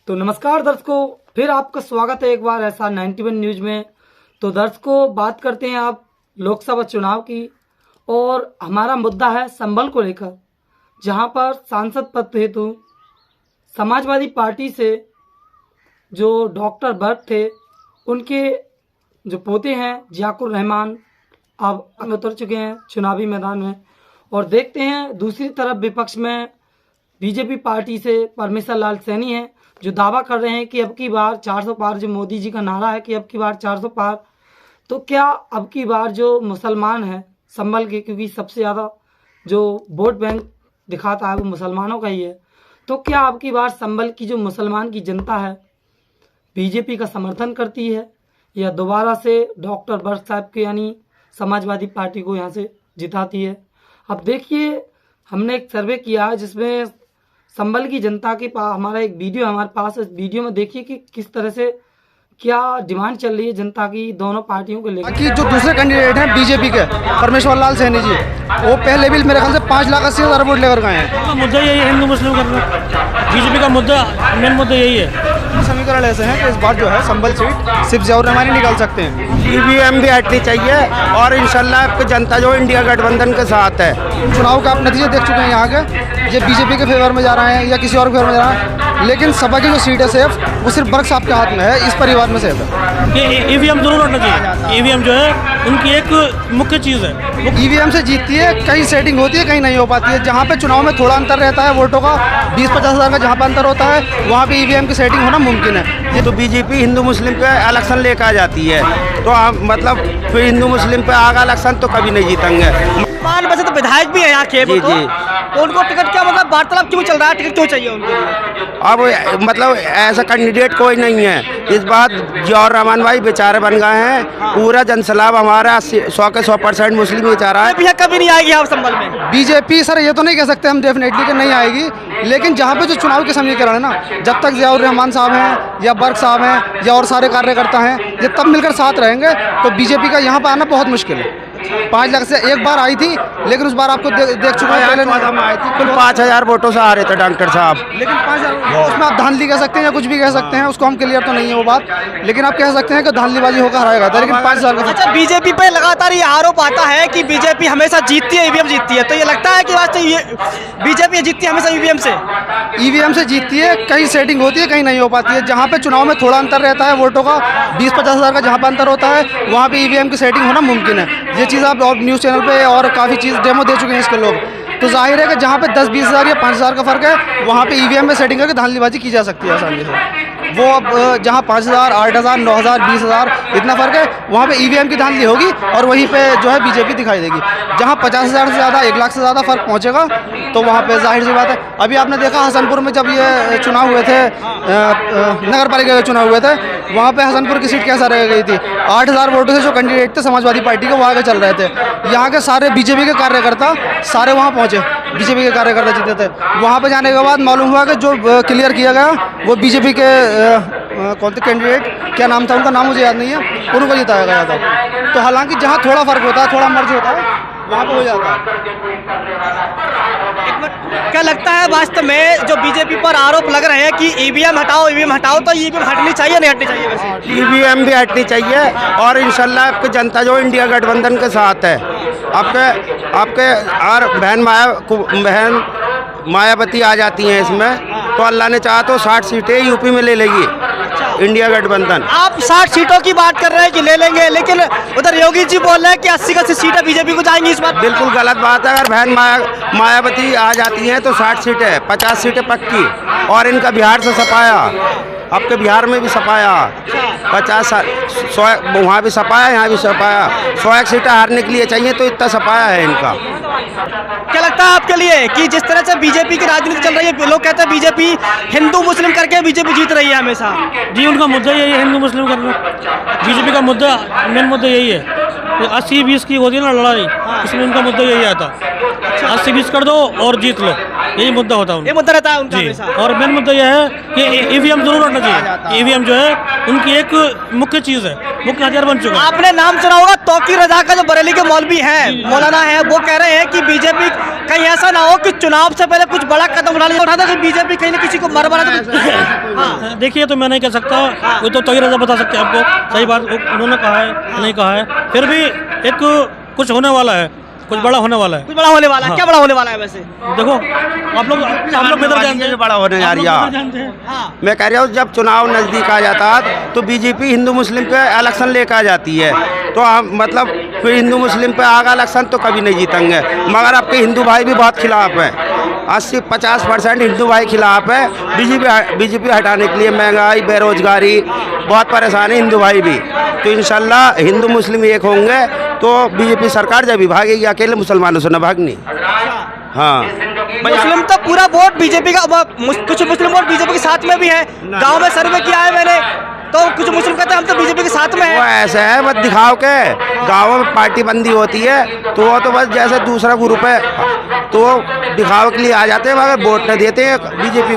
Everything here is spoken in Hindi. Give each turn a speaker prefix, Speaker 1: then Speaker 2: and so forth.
Speaker 1: तो नमस्कार दर्शकों, फिर आपका स्वागत है एक बार ऐसा 91 न्यूज में। तो दर्शकों, बात करते हैं आप लोकसभा चुनाव की और हमारा मुद्दा है संबल को लेकर, जहां पर सांसद पद हेतु समाजवादी पार्टी से जो डॉक्टर भट्ट थे उनके जो पोते हैं ज़ियाकुर रहमान अब उतर चुके हैं चुनावी मैदान में। और देखते हैं दूसरी तरफ विपक्ष में बीजेपी पार्टी से परमेश्वर लाल सैनी हैं जो दावा कर रहे हैं कि अब की बार 400 पार, जो मोदी जी का नारा है कि अब की बार 400 पार, तो क्या अब की बार जो मुसलमान हैं संभल के, क्योंकि सबसे ज़्यादा जो वोट बैंक दिखाता है वो मुसलमानों का ही है, तो क्या अब की बार संभल की जो मुसलमान की जनता है बीजेपी का समर्थन करती है या दोबारा से डॉक्टर भट्ट साहब के यानी समाजवादी पार्टी को यहाँ से जिताती है। अब देखिए, हमने एक सर्वे किया है जिसमें संभल की जनता के पास हमारा एक वीडियो हमारे पास, इस वीडियो में देखिए कि किस तरह से क्या डिमांड चल रही है जनता की दोनों पार्टियों को लेकर।
Speaker 2: कि जो दूसरे कैंडिडेट हैं बीजेपी के परमेश्वर लाल सैनी जी, वो पहले भी मेरे ख्याल से 5,80,000 वोट लेकर गए हैं।
Speaker 3: मुद्दा यही है, हिंदू मुस्लिम करना। बीजेपी का मुद्दा, मेन मुद्दा यही है।
Speaker 2: समीकरण ऐसे हैं कि इस बार जो है संभल सीट सिर्फ ज़ियाकुर रहमान ही निकाल सकते हैं।
Speaker 4: ईवीएम भी हटनी चाहिए और इंशाल्लाह आपकी जनता जो इंडिया गठबंधन के साथ है।
Speaker 2: चुनाव का आप नतीजे देख चुके हैं यहाँ के, ये बीजेपी के फेवर में जा रहे हैं या किसी और के फेवर में जा रहा है, लेकिन सभा की जो सीट है सेफ वो सिर्फ बर्क साहब के हाथ में है, इस परिवार में सेफ है।
Speaker 3: ये ईवीएम जरूर हटना चाहिए। ईवीएम जो है उनकी एक मुख्य चीज़ है।
Speaker 2: ईवीएम से जीतती है, कहीं सेटिंग होती है कहीं नहीं हो पाती है। जहाँ पे चुनाव में थोड़ा अंतर रहता है वोटों का, 20-50 हज़ार का जहाँ पे अंतर होता है वहाँ पे ईवीएम की सेटिंग होना मुमकिन है।
Speaker 4: ये तो बीजेपी हिंदू मुस्लिम पे इलेक्शन लेकर आ जाती है, तो मतलब फिर हिंदू मुस्लिम पे आगा इलेक्शन तो कभी नहीं जीतेंगे।
Speaker 5: मान वैसे तो विधायक भी है यहाँ के,
Speaker 4: जी,
Speaker 5: तो उनको टिकट क्या मतलब वार्तालाप क्यों चल रहा है, टिकट क्यों चाहिए उनको?
Speaker 4: अब मतलब ऐसा कैंडिडेट कोई नहीं है। इस बार ज़ियाकुर रहमान भाई बेचारे बन गए हैं। पूरा जनसलाब हमारा 100% मुस्लिम ही चाह रहा है।
Speaker 5: भैया कभी नहीं आएगी यहाँ संभल में
Speaker 2: बीजेपी सर ये तो नहीं कह सकते हम डेफिनेटली कि नहीं आएगी, लेकिन जहाँ पे जो चुनाव के समीकरण है ना, जब तक ज़ियाकुर रहमान साहब हैं या बर्क साहब हैं या और सारे कार्यकर्ता हैं, ये तब मिलकर साथ रहेंगे तो बीजेपी का यहाँ पर आना बहुत मुश्किल है। 5 लाख से एक बार आई थी, लेकिन उस बार आपको देख चुका है, पहले
Speaker 4: में आई थी, कुल 5,000 वोटों से आ रहे थे डॉक्टर साहब।
Speaker 2: लेकिन 5,000 उसमें आप धांधली कह सकते हैं या कुछ भी कह सकते हैं, उसको हम क्लियर तो नहीं है वो बात, लेकिन आप कह सकते हैं कि धांधलीबाजी होकर हराया था, लेकिन 5,000 का।
Speaker 5: अच्छा, बीजेपी पे लगातार ये आरोप आता है कि बीजेपी हमेशा जीतती है, ईवीएम जीतती है, तो ये लगता है कि वास्तव ये बीजेपी जीतती है हमेशा ईवीएम से?
Speaker 2: ईवीएम से जीतती है, कहीं सेटिंग होती है कहीं नहीं हो पाती है। जहाँ पे चुनाव में थोड़ा अंतर रहता है वोटों का, 20-50 हज़ार का जहाँ पे अंतर होता है वहाँ पे ईवीएम की सेटिंग होना मुमकिन है। ये चीज़ आप और न्यूज़ चैनल पे और काफ़ी चीज़ डेमो दे चुके हैं इसके लोग, तो जाहिर है कि जहाँ पे 10-20 हज़ार या 5,000 का फ़र्क है वहाँ पे ईवीएम में सेटिंग करके धांधलीबाजी की जा सकती है आसानी से। वो अब जहाँ 5,000, 8,000, 9,000, 20,000 इतना फ़र्क है, वहाँ पे ईवीएम की धांधली होगी और वहीं पे जो है बीजेपी दिखाई देगी। जहाँ 50,000 से ज़्यादा, 1 लाख से ज़्यादा फ़र्क पहुँचेगा तो वहाँ पे जाहिर सी बात है। अभी आपने देखा हसनपुर में जब ये चुनाव हुए थे, नगर पालिका के चुनाव हुए थे, वहाँ पे हसनपुर की सीट कैसा रह गई थी? 8,000 वोटों से जो कैंडिडेट थे समाजवादी पार्टी के वो आगे चल रहे थे। यहाँ के सारे बीजेपी के कार्यकर्ता सारे वहाँ पहुँचे, बीजेपी के कार्यकर्ता जीते थे। वहाँ पे जाने के बाद मालूम हुआ कि जो क्लियर किया गया वो बीजेपी के कौन थे कैंडिडेट, क्या नाम था उनका, नाम मुझे याद नहीं है, उनको जिताया गया था। तो हालांकि जहाँ थोड़ा फ़र्क होता है, थोड़ा मर्ज होता है, वहाँ पे हो जाता है।
Speaker 5: क्या लगता है वास्तव में जो बीजेपी पर आरोप लग रहे हैं कि ईवीएम हटाओ, ईवीएम हटाओ, तो ईवीएम हटनी चाहिए नहीं हटनी चाहिए? वैसे
Speaker 4: ईवीएम भी हटनी चाहिए और इंशाल्लाह आपकी जनता जो इंडिया गठबंधन के साथ है। आपके और बहन मायावती आ जाती हैं इसमें, तो अल्लाह ने चाहा तो 60 सीटें यूपी में ले लेगी इंडिया गठबंधन।
Speaker 5: आप 60 सीटों की बात कर रहे हैं कि ले लेंगे, लेकिन उधर योगी जी बोल रहे हैं कि 80 का सीटें बीजेपी को जाएंगी इस बार।
Speaker 4: बिल्कुल गलत बात है। अगर बहन मायावती आ जाती हैं तो 60 सीटें, 50 सीटें पक्की। और इनका बिहार से सपाया, आपके बिहार में भी सपाया, 100 वहाँ भी सपाया, यहाँ भी सपाया। 100 सीटें हारने के लिए चाहिए तो इतना सपाया है इनका।
Speaker 5: क्या लगता है आपके लिए कि जिस तरह से बीजेपी की राजनीति चल रही है, लोग कहते हैं बीजेपी हिंदू मुस्लिम करके बीजेपी जीत रही है हमेशा?
Speaker 3: जी, उनका मुद्दा यही है, हिंदू मुस्लिम करना। बीजेपी का मुद्दा, मेन मुद्दा यही है। 80-20 की होती है ना लड़ाई, इसमें उनका मुद्दा यही आता। 80-20 कर दो और जीत लो, यही मुद्दा होता है।
Speaker 5: ये मुद्दा रहता है उनका
Speaker 3: जी।
Speaker 5: हमेशा।
Speaker 3: और मेन मुद्दा यह है कि ईवीएम जरूर हटना चाहिए। ईवीएम जो है उनकी एक मुख्य चीज़ है, मुख्य हथियार बन चुका है।
Speaker 5: आपने नाम सुना होगा तौकीर रजा का, जो बरेली के मौलवी हैं, मौलाना है, वो कह रहे हैं कि बीजेपी कहीं ऐसा ना हो कि चुनाव से पहले कुछ बड़ा कदम उठाता कि बीजेपी कहीं ना किसी को मर बना। हाँ,
Speaker 3: देखिए तो मैं नहीं कह सकता, वो तो तोही रजा बता सकते हैं आपको, सही बात उन्होंने कहा है नहीं कहा है, फिर भी एक कुछ होने वाला है, कुछ बड़ा होने वाला है।
Speaker 5: कुछ बड़ा होने वाला है, क्या बड़ा होने वाला है वैसे?
Speaker 3: देखो आप लोग बेहतर जानते हैं,
Speaker 4: बड़ा होने जा रही है।
Speaker 3: जानते हैं।
Speaker 5: हाँ,
Speaker 4: मैं कह रहा हूँ जब चुनाव नज़दीक आ जाता है तो बीजेपी हिंदू मुस्लिम पे इलेक्शन लेकर आ जाती है, तो हम मतलब फिर हिंदू मुस्लिम पे आगा इलेक्शन तो कभी नहीं जीतेंगे। मगर आपके हिंदू भाई भी बहुत खिलाफ हैं, 80-50% हिंदू भाई खिलाफ है बीजेपी हटाने के लिए। महंगाई, बेरोजगारी, बहुत परेशान है हिंदू भाई भी। तो इंशाल्लाह हिंदू मुस्लिम एक होंगे तो बीजेपी सरकार जब भी भागेगी, अकेले मुसलमानों से न भागनी। हाँ,
Speaker 5: मुस्लिम तो पूरा वोट बीजेपी का, कुछ मुस्लिम वोट बीजेपी के साथ में भी है। गांव में सर्वे किया है मैंने, तो कुछ मुस्लिम कहते हैं हम तो बीजेपी के साथ में
Speaker 4: वो
Speaker 5: हैं।
Speaker 4: ऐसे है बस दिखाओ के, गाँवों में पार्टी बंदी होती है तो वो तो बस जैसे दूसरा ग्रुप है तो वो दिखाव के लिए आ जाते हैं, मगर वोट न देते हैं बीजेपी